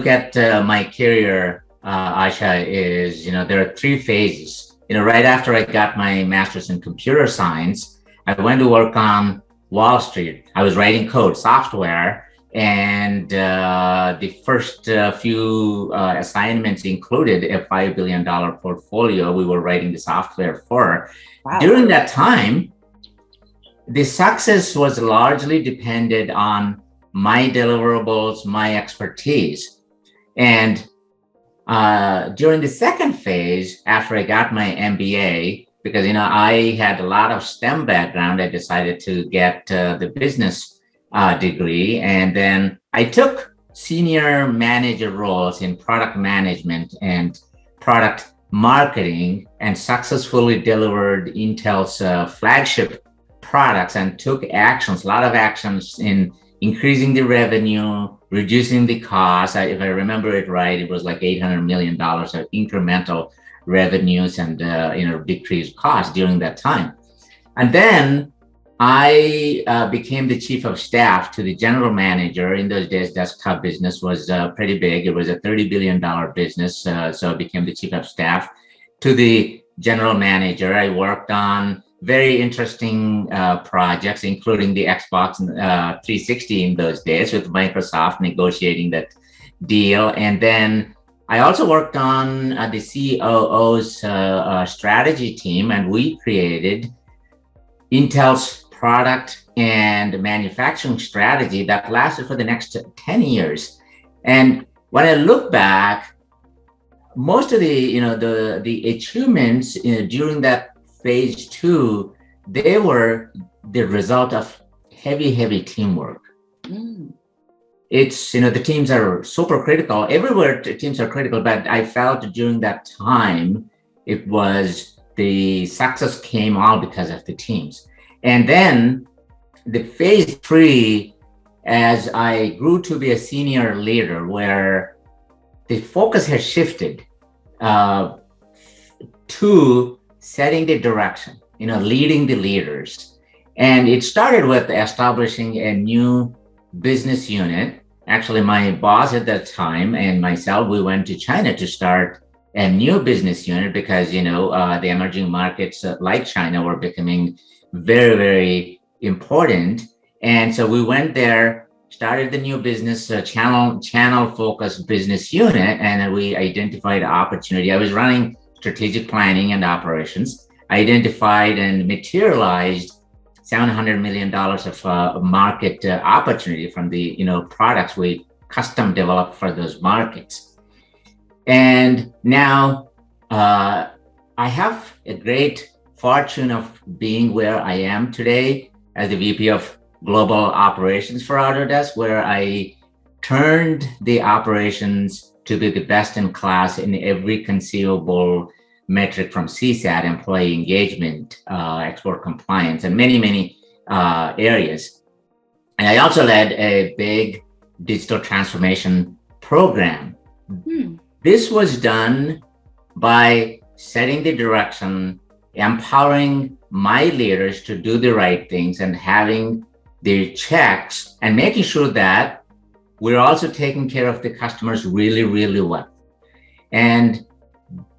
look at my career, Asha, is, there are three phases. Right after I got my master's in computer science, I went to work on Wall Street. I was writing code, software, and the first few assignments included a $5 billion portfolio we were writing the software for. Wow. During that time, the success was largely dependent on my deliverables, my expertise. And during the second phase, after I got my MBA, because I had a lot of STEM background, I decided to get the business degree, and then I took senior manager roles in product management and product marketing, and successfully delivered Intel's flagship products and took actions, a lot of actions in increasing the revenue, reducing the cost. If I remember it right, it was like $800 million of incremental revenues and decreased costs during that time. And then I became the chief of staff to the general manager. In those days, desktop business was pretty big. It was a $30 billion business. So I became the chief of staff to the general manager. I worked on very interesting projects, including the Xbox 360 in those days with Microsoft, negotiating that deal. And then I also worked on the COO's strategy team, and we created Intel's product and manufacturing strategy that lasted for the next 10 years. And when I look back, most of the achievements during that phase two, they were the result of heavy teamwork. It's, the teams are super critical. Everywhere teams are critical, but I felt during that time, it was the success came all because of the teams. And then the phase three, as I grew to be a senior leader, where the focus has shifted to setting the direction, leading the leaders. And it started with establishing a new business unit. Actually, my boss at that time and myself, we went to China to start a new business unit because, the emerging markets like China were becoming very, very important. And so we went there, started the new business channel focused business unit, and we identified opportunity. I was running strategic planning and operations, identified and materialized $700 million of market opportunity from the products we custom developed for those markets. And now I have a great fortune of being where I am today as the VP of Global Operations for Autodesk, where I turned the operations to be the best in class in every conceivable metric, from CSAT, employee engagement, export compliance, and many areas. And I also led a big digital transformation program. This was done by setting the direction, empowering my leaders to do the right things, and having the checks, and making sure that we're also taking care of the customers really well. And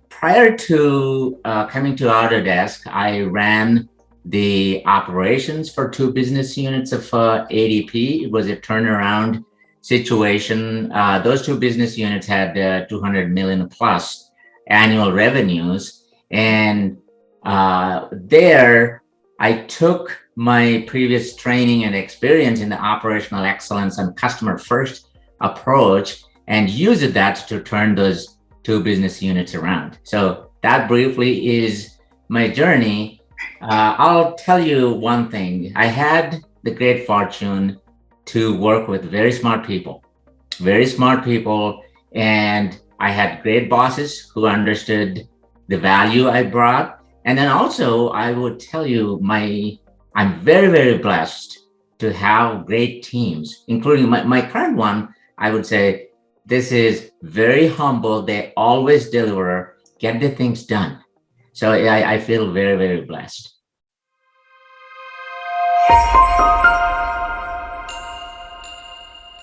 prior to coming to Autodesk, I ran the operations for two business units of ADP. It was a turnaround situation. Those two business units had 200 million plus annual revenues. And there, I took my previous training and experience in the operational excellence and customer first approach and used that to turn those two business units around. So that briefly is my journey. I'll tell you one thing. I had the great fortune to work with very smart people, and I had great bosses who understood the value I brought. And then also, I would tell you, I'm very blessed to have great teams, including my current one. I would say this is very humble. They always deliver, get the things done. So I feel very blessed.